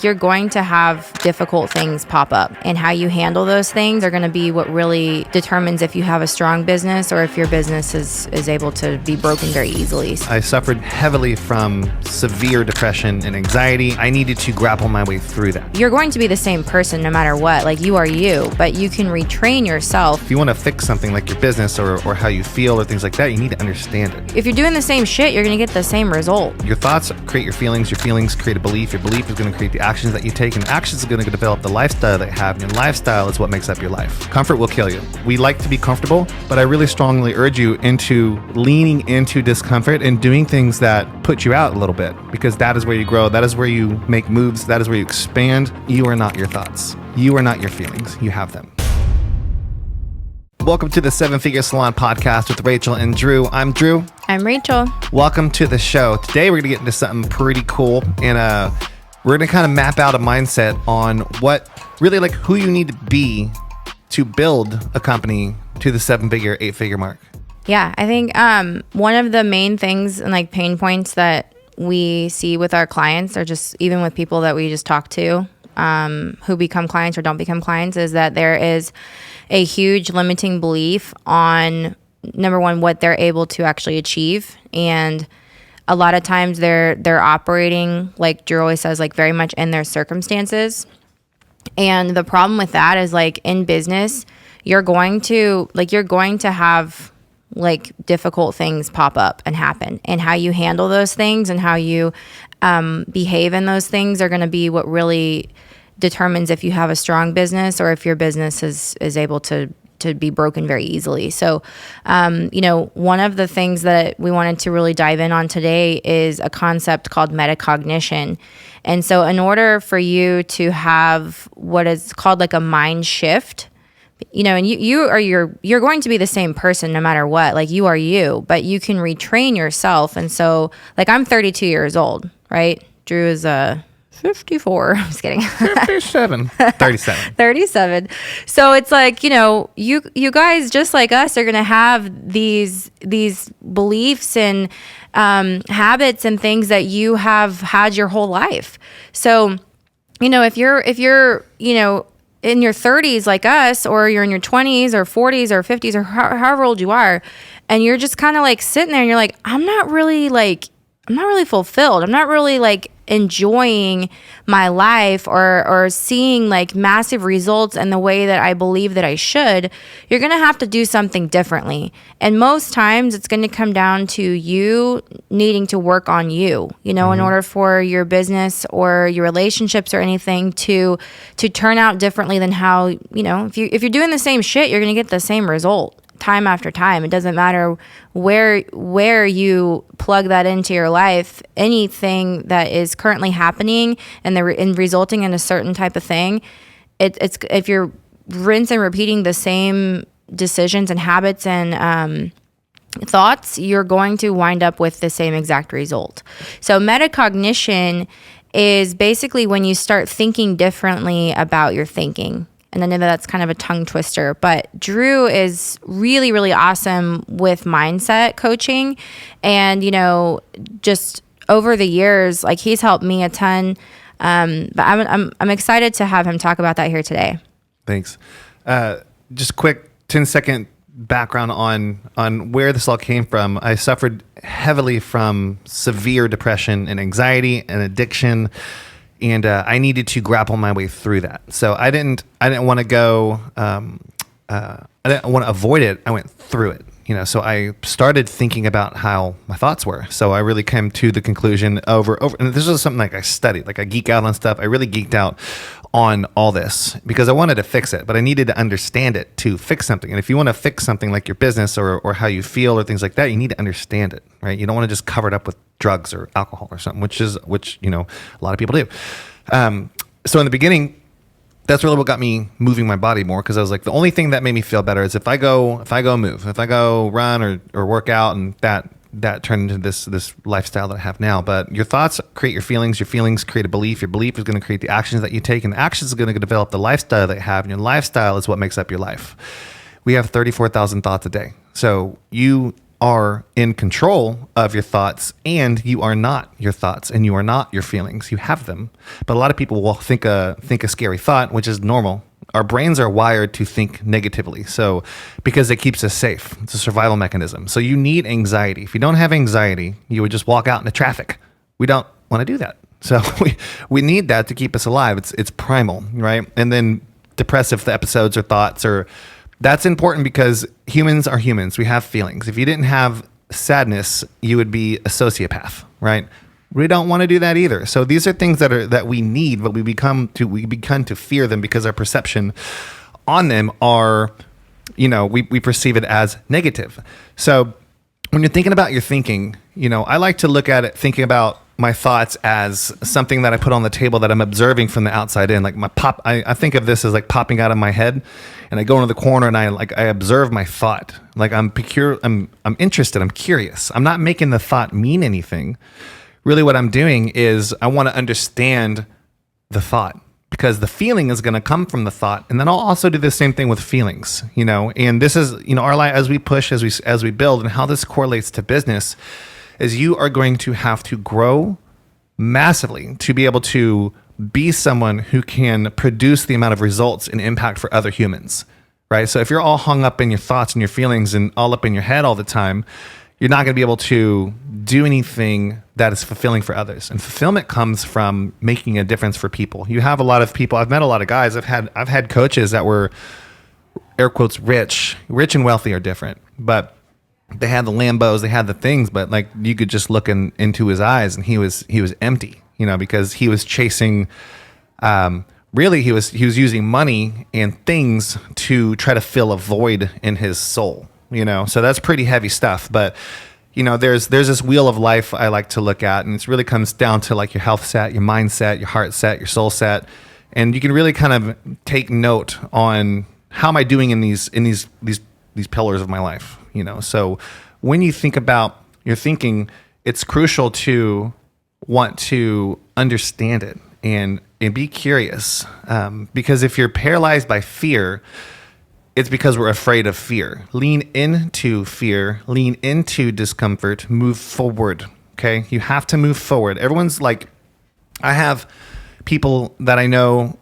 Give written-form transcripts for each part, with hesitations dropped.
You're going to have difficult things pop up, and how you handle those things are going to be what really determines if you have a strong business or if your business is able to be broken very easily. I suffered heavily from severe depression and anxiety. I needed to grapple my way through that. You're going to be the same person no matter what. Like, you are you, but you can retrain yourself. If you want to fix something like your business or how you feel or things like that, you need to understand it. If you're doing the same shit, you're going to get the same result. Your thoughts create your feelings create a belief, your belief is going to create the actions that you take, and actions are going to develop the lifestyle that you have, and your lifestyle is what makes up your life. Comfort will kill you. We like to be comfortable, but I really strongly urge you into leaning into discomfort and doing things that put you out a little bit, because that is where you grow, that is where you make moves, that is where you expand. You are not your thoughts. You are not your feelings. You have them. Welcome to the 7-Figure Salon podcast with Rachel and Drew. I'm Drew. I'm Rachel. Welcome to the show. Today we're going to get into something pretty cool, and we're going to kind of map out a mindset on what really, like, who you need to be to build a company to the 7-figure, 8-figure mark. Yeah, I think one of the main things and like pain points that we see with our clients, or just even with people that we just talk to who become clients or don't become clients, is that there is a huge limiting belief on, number one, what they're able to actually achieve. And a lot of times they're operating, like Drew always says, like very much in their circumstances. And the problem with that is, like, in business, you're going to have like difficult things pop up and happen, and how you handle those things and how you behave in those things are going to be what really determines if you have a strong business or if your business is able to be broken very easily. So, one of the things that we wanted to really dive in on today is a concept called metacognition. And so in order for you to have what is called like a mind shift, and you're going to be the same person no matter what. Like, you are you, but you can retrain yourself. And so, like, I'm 32 years old, right? Drew is 54. I'm just kidding. 37. 37. So it's like, you guys just like us are going to have these beliefs and habits and things that you have had your whole life. So, if you're in your 30s like us, or you're in your 20s or 40s or 50s or however old you are, and you're just kind of like sitting there and you're like, I'm not really fulfilled. I'm not really like enjoying my life or seeing like massive results in the way that I believe that I should. You're going to have to do something differently. And most times it's going to come down to you needing to work on you, in order for your business or your relationships or anything to turn out differently than how, if you're doing the same shit, you're going to get the same result time after time. It doesn't matter where you plug that into your life. Anything that is currently happening and resulting in a certain type of thing, it's if you're rinse and repeating the same decisions and habits and thoughts, you're going to wind up with the same exact result. So metacognition is basically when you start thinking differently about your thinking. And I know that's kind of a tongue twister, but Drew is really, really awesome with mindset coaching. And, just over the years, like, he's helped me a ton. But I'm excited to have him talk about that here today. Thanks. Just quick 10-second background on where this all came from. I suffered heavily from severe depression and anxiety and addiction. And I needed to grapple my way through that. So I didn't want to go. I didn't want to avoid it. I went through it. So I started thinking about how my thoughts were. So I really came to the conclusion over. And this was something like I studied. Like, I geek out on stuff. I really geeked out on all this because I wanted to fix it, but I needed to understand it to fix something. And if you want to fix something like your business or how you feel or things like that, you need to understand it, right? You don't want to just cover it up with drugs or alcohol or something, which a lot of people do. So in the beginning, that's really what got me moving my body more, because I was like, the only thing that made me feel better is if I go move, if I go run or work out, and that turned into this lifestyle that I have now. But your thoughts create your feelings create a belief, your belief is going to create the actions that you take, and the actions are going to develop the lifestyle that you have, and your lifestyle is what makes up your life. We have 34,000 thoughts a day. So you are in control of your thoughts, and you are not your thoughts, and you are not your feelings. You have them. But a lot of people will think a scary thought, which is normal. Our brains are wired to think negatively. So because it keeps us safe, it's a survival mechanism. So you need anxiety. If you don't have anxiety, you would just walk out into traffic. We don't want to do that. So we need that to keep us alive. It's primal, right? And then depressive episodes or thoughts, or that's important because humans are humans. We have feelings. If you didn't have sadness, you would be a sociopath, right? We don't want to do that either. So these are things that we need, but we become to fear them because our perception on them are, we perceive it as negative. So when you're thinking about your thinking, I like to look at it thinking about my thoughts as something that I put on the table that I'm observing from the outside in. Like I think of this as like popping out of my head, and I go into the corner and I observe my thought. Like I'm interested, I'm curious. I'm not making the thought mean anything. Really what I'm doing is I want to understand the thought, because the feeling is going to come from the thought. And then I'll also do the same thing with feelings, and this is, our life as we push, as we build, and how this correlates to business is you are going to have to grow massively to be able to be someone who can produce the amount of results and impact for other humans, right? So if you're all hung up in your thoughts and your feelings and all up in your head all the time, you're not going to be able to do anything that is fulfilling for others. And fulfillment comes from making a difference for people. You have a lot of people. I've met a lot of guys. I've had coaches that were, air quotes, rich and wealthy are different, but they had the Lambos, they had the things, but like you could just look into his eyes and he was empty, because he was chasing, really he was using money and things to try to fill a void in his soul, so that's pretty heavy stuff. But, there's this wheel of life I like to look at, and it really comes down to like your health set, your mindset, your heart set, your soul set. And you can really kind of take note on how am I doing in these pillars of my life. So when you think about your thinking, it's crucial to want to understand it and be curious. Because if you're paralyzed by fear, it's because we're afraid of fear. Lean into fear, lean into discomfort, move forward. Okay. You have to move forward. Everyone's like, I have people that I know,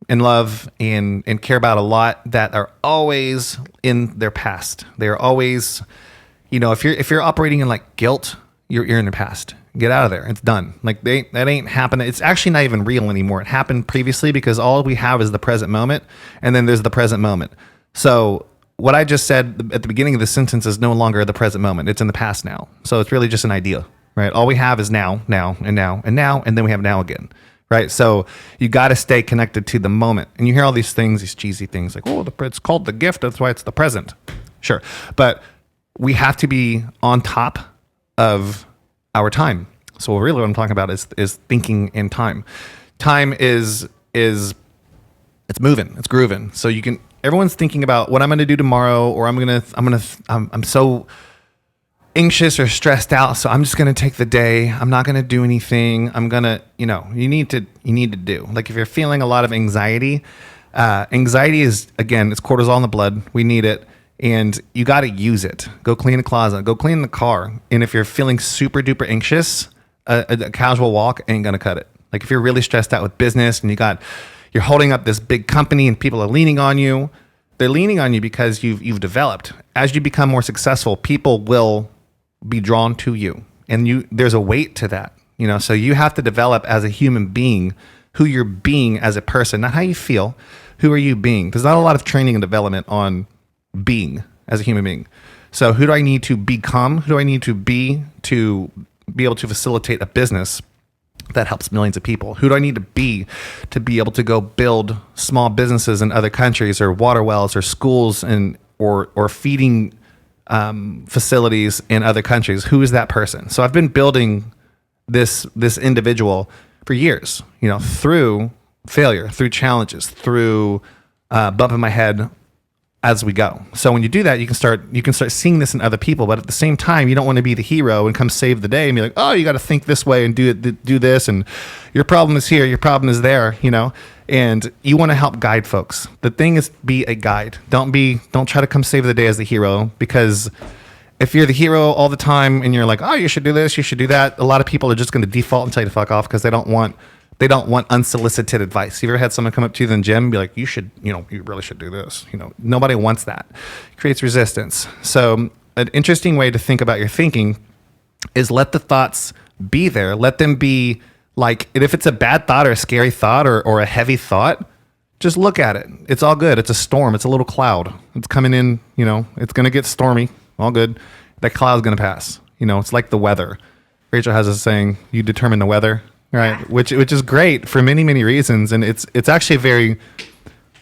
and love and care about a lot that are always in their past. They're always, if you're operating in like guilt, you're in the past. Get out of there. It's done. Like that ain't happening. It's actually not even real anymore. It happened previously because all we have is the present moment, and then there's the present moment. So what I just said at the beginning of the sentence is no longer the present moment. It's in the past now. So it's really just an idea, right? All we have is now, and then we have now again. Right. So you got to stay connected to the moment. And you hear all these things, these cheesy things like, oh, it's called the gift. That's why it's the present. Sure. But we have to be on top of our time. So really what I'm talking about is thinking in time. Time is it's moving, it's grooving. So everyone's thinking about what I'm going to do tomorrow, or I'm so anxious or stressed out, so I'm just going to take the day. I'm not going to do anything. I'm going to, you need to do. Like if you're feeling a lot of anxiety, anxiety is, again, it's cortisol in the blood. We need it. And you got to use it. Go clean the closet, go clean the car. And if you're feeling super duper anxious, a casual walk ain't going to cut it. Like if you're really stressed out with business and you're holding up this big company and people are leaning on you, they're leaning on you because you've developed. As you become more successful, people will be drawn to you, and there's a weight to that, so you have to develop as a human being who you're being as a person, not how you feel. Who are you being? There's not a lot of training and development on being as a human being. So who do I need to become? Who do I need to be able to facilitate a business that helps millions of people? Who do I need to be able to go build small businesses in other countries, or water wells, or schools, or feeding facilities in other countries? Who is that person? So I've been building this individual for years, through failure, through challenges, through bumping my head as we go. So when you do that, you can start seeing this in other people. But at the same time, you don't want to be the hero and come save the day and be like, oh, you got to think this way and do this, and your problem is here, your problem is there, And you want to help guide folks. The thing is, be a guide. Don't try to come save the day as the hero, because if you're the hero all the time and you're like, oh, you should do this, you should do that, a lot of people are just going to default and tell you to fuck off because they don't want unsolicited advice. You ever had someone come up to you in the gym and be like, you really should do this? Nobody wants that. It creates resistance. So an interesting way to think about your thinking is let the thoughts be there. Let them be like, and if it's a bad thought or a scary thought or a heavy thought, just look at it. It's all good. It's a storm. It's a little cloud. It's coming in, it's going to get stormy. All good. That cloud's going to pass. It's like the weather. Rachel has a saying, you determine the weather, right? Yeah. Which is great for many, many reasons. And it's actually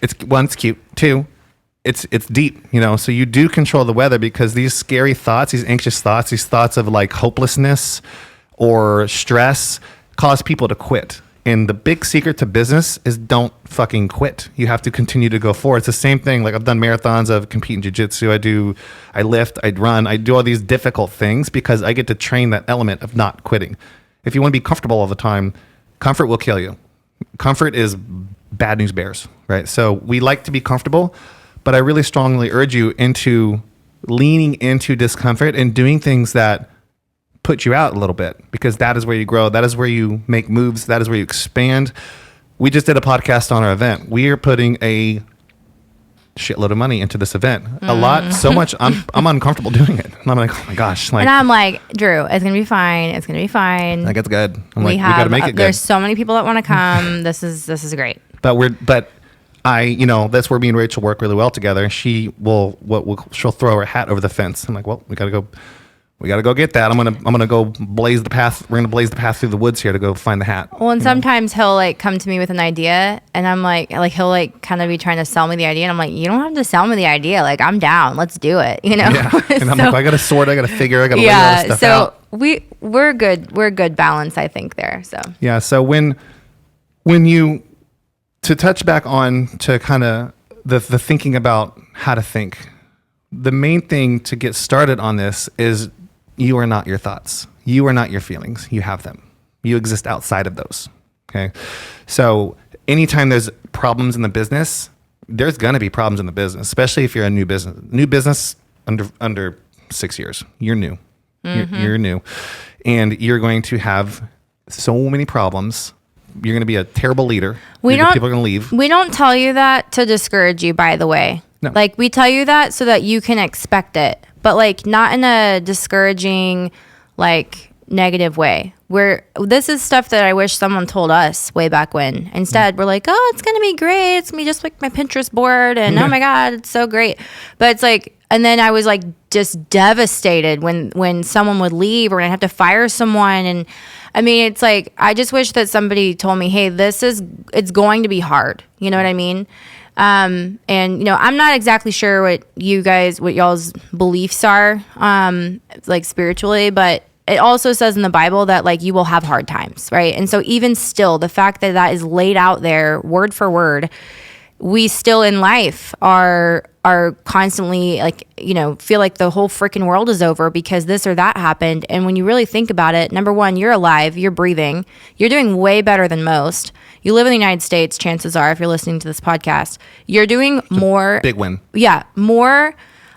it's cute. Two, it's deep, so you do control the weather because these scary thoughts, these anxious thoughts, these thoughts of like hopelessness or stress cause people to quit. And the big secret to business is don't fucking quit. You have to continue to go forward. It's the same thing. Like I've done marathons, I've competed in jiu-jitsu, I lift, I run, I do all these difficult things because I get to train that element of not quitting. If you want to be comfortable all the time, comfort will kill you. Comfort is bad news bears, right? So we like to be comfortable, but I really strongly urge you into leaning into discomfort and doing things that put you out a little bit because that is where you grow. That is where you make moves. That is where you expand. We just did a podcast on our event. We are putting a shitload of money into this event. A lot, so much. I'm uncomfortable doing it. And I'm like, oh my gosh. And I'm like, Drew, it's going to be fine. It's going to be fine. Like, it's good. We got to make it good. There's so many people that want to come. This is great. But that's where me and Rachel work really well together. She'll throw her hat over the fence. I'm like, well, we got to go get that. I'm gonna go blaze the path. We're gonna blaze the path through the woods here to go find the hat. Well, and sometimes he'll like come to me with an idea, and I'm like he'll like kind of be trying to sell me the idea, and I'm like, you don't have to sell me the idea. Like I'm down. Let's do it. Yeah. And I'm like, I got a sword. I got a figure. I got to lay all this stuff out. We're good. We're good balance, I think there. So yeah. So when you to touch back on to kind of the thinking about how to think, the main thing to get started on this is you are not your thoughts. You are not your feelings. You have them. You exist outside of those. Okay. So anytime there's problems in the business, there's going to be problems in the business, especially if you're a new business under 6 years. You're new. Mm-hmm. You're new. And you're going to have so many problems. You're going to be a terrible leader. People are going to leave. We don't tell you that to discourage you, by the way. No. Like we tell you that so that you can expect it, but like not in a discouraging, like negative way. This is stuff that I wish someone told us way back when. Instead, we're like, oh, it's going to be great. It's going to be just like my Pinterest board. And oh my God, it's so great. But it's like, and then I was like just devastated when someone would leave or when I have to fire someone. And I mean, it's like, I just wish that somebody told me, hey, it's going to be hard. You know what I mean? And I'm not exactly sure what y'all's beliefs are, like spiritually, but it also says in the Bible that like you will have hard times, right? And so even still, the fact that is laid out there word for word, we still in life are constantly like, feel like the whole freaking world is over because this or that happened. And when you really think about it, number one, you're alive, you're breathing, you're doing way better than most. You live in the United States, chances are, if you're listening to this podcast, you're doing more. Big win. Yeah, more.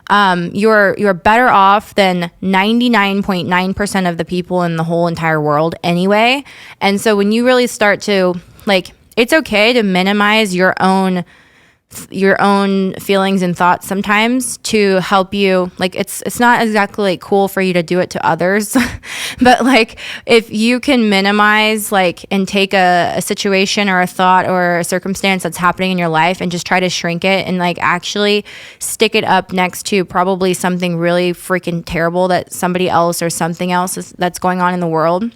You're better off than 99.9% of the people in the whole entire world anyway. And so when you really start to like, it's okay to minimize your own feelings and thoughts sometimes to help you. Like it's not exactly like cool for you to do it to others, but like if you can minimize like and take a situation or a thought or a circumstance that's happening in your life and just try to shrink it and like actually stick it up next to probably something really freaking terrible that somebody else or something else that's going on in the world,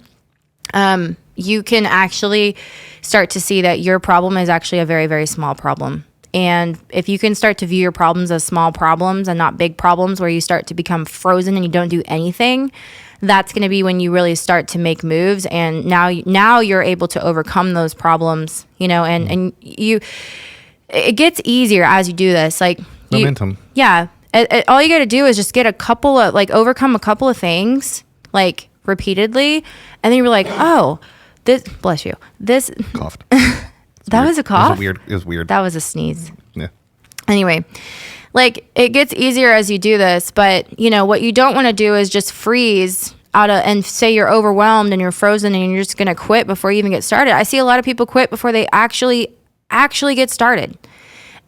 you can actually start to see that your problem is actually a very, very small problem. And if you can start to view your problems as small problems and not big problems where you start to become frozen and you don't do anything, that's going to be when you really start to make moves. And now you're able to overcome those problems, and it gets easier as you do this. Like momentum. All you got to do is just get overcome a couple of things like repeatedly. And then you're like, oh, this, bless you. This coughed. That was a cough? It was weird. That was a sneeze. Yeah. Anyway, like it gets easier as you do this, but you know, what you don't want to do is just freeze and say you're overwhelmed and you're frozen and you're just going to quit before you even get started. I see a lot of people quit before they actually get started.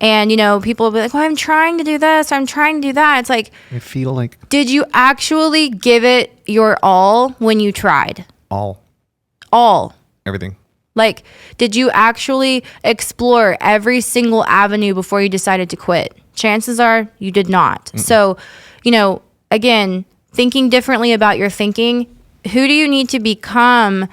And, you know, people will be like, well, I'm trying to do this. I'm trying to do that. It's like, I feel like did you actually give it your all when you tried? all everything. Like, did you actually explore every single avenue before you decided to quit? Chances are you did not. So, you know, again, thinking differently about your thinking, who do you need to become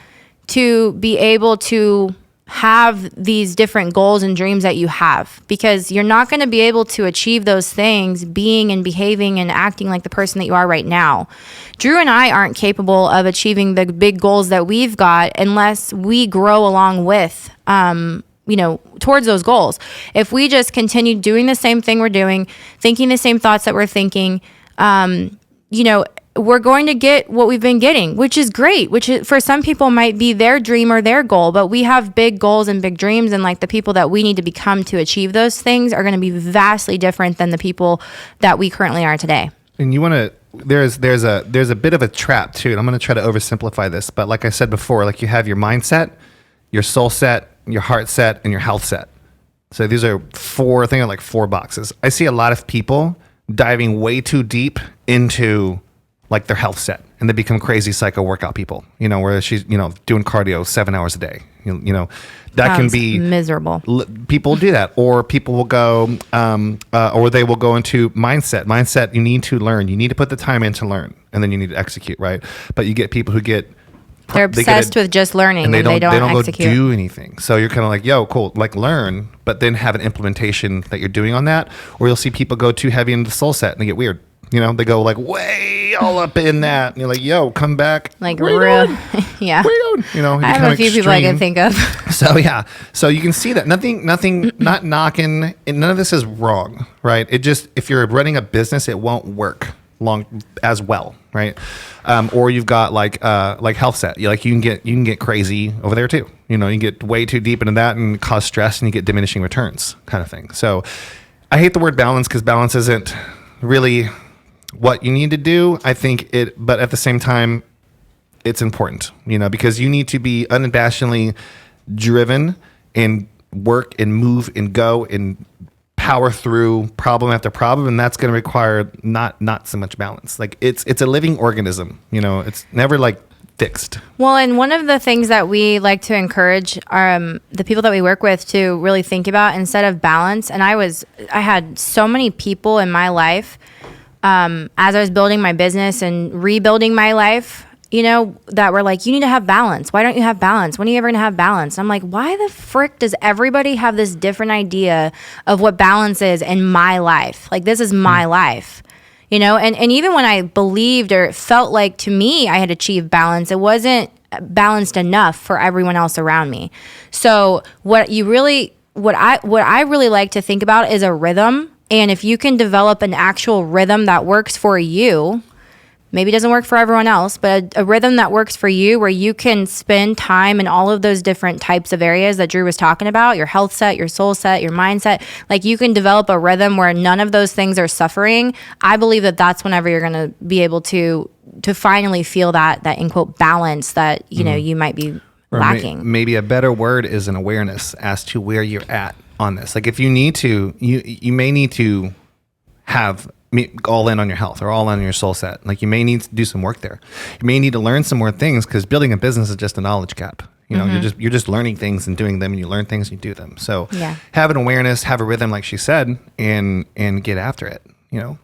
to be able to have these different goals and dreams that you have? Because you're not going to be able to achieve those things being and behaving and acting like the person that you are right now. Drew and I aren't capable of achieving the big goals that we've got unless we grow along with, you know, towards those goals. If we just continue doing the same thing we're doing, thinking the same thoughts that we're thinking, you know, we're going to get what we've been getting, which is great, which is, for some people might be their dream or their goal, but we have big goals and big dreams, and like the people that we need to become to achieve those things are going to be vastly different than the people that we currently are today. And you want to, there's a bit of a trap too, and I'm going to try to oversimplify this, but like I said before, like you have your mindset, your soul set, your heart set, and your health set. So these are four, I think, like 4 boxes. I see a lot of people diving way too deep into like their health set, and they become crazy psycho workout people, you know, where she's, you know, doing cardio 7 hours a day, you know, that can be miserable. People do that, or people will go, or they will go into mindset. You need to learn, you need to put the time in to learn, and then you need to execute, right? But you get people who they're obsessed with just learning, and they don't execute. Go do anything. So you're kind of like, yo, cool, like learn, but then have an implementation that you're doing on that. Or you'll see people go too heavy into the soul set and they get weird. You know, they go like way all up in that. And you're like, yo, come back. Like real, yeah. Where you going? You know, I have a few people I can think of. So yeah, so you can see that nothing, not knocking. And none of this is wrong, right? It just, if you're running a business, it won't work long as well, right? Or you've got like health set. You can get crazy over there too. You know, you get way too deep into that and cause stress, and you get diminishing returns, kind of thing. So I hate the word balance, because balance isn't really what you need to do. I think but at the same time, it's important, you know, because you need to be unabashedly driven and work and move and go and power through problem after problem, and that's going to require not so much balance. Like it's a living organism, you know, it's never like fixed. Well, and one of the things that we like to encourage the people that we work with to really think about instead of balance, and I had so many people in my life as I was building my business and rebuilding my life, you know, that were like, you need to have balance. Why don't you have balance? When are you ever going to have balance? I'm like, why the frick does everybody have this different idea of what balance is in my life? Like, this is my life, you know? And even when I believed or felt like to me I had achieved balance, it wasn't balanced enough for everyone else around me. So what I really like to think about is a rhythm. And if you can develop an actual rhythm that works for you, maybe it doesn't work for everyone else, but a rhythm that works for you, where you can spend time in all of those different types of areas that Drew was talking about, your health set, your soul set, your mindset, like you can develop a rhythm where none of those things are suffering. I believe that that's whenever you're going to be able to finally feel that in quote balance that, you know, you might be lacking. Maybe a better word is an awareness as to where you're at on this. Like if you need to, you may need to have all in on your health or all in on your soul set. Like you may need to do some work there. You may need to learn some more things, because building a business is just a knowledge gap. You know, you're just learning things and doing them, and you learn things and you do them. So have an awareness, have a rhythm, like she said, and get after it, you know?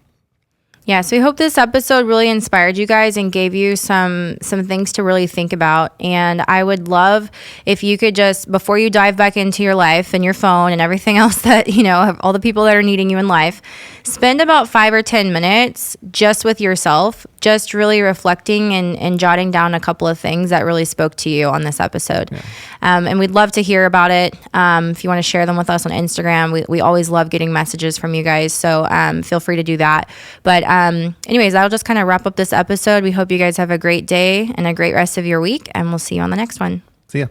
Yeah, so we hope this episode really inspired you guys and gave you some things to really think about. And I would love if you could just, before you dive back into your life and your phone and everything else that, you know, all the people that are needing you in life, spend about 5 or 10 minutes just with yourself, just really reflecting and jotting down a couple of things that really spoke to you on this episode. Yeah. And we'd love to hear about it. If you want to share them with us on Instagram, we always love getting messages from you guys. So feel free to do that. But anyways, I'll just kind of wrap up this episode. We hope you guys have a great day and a great rest of your week, and we'll see you on the next one. See ya.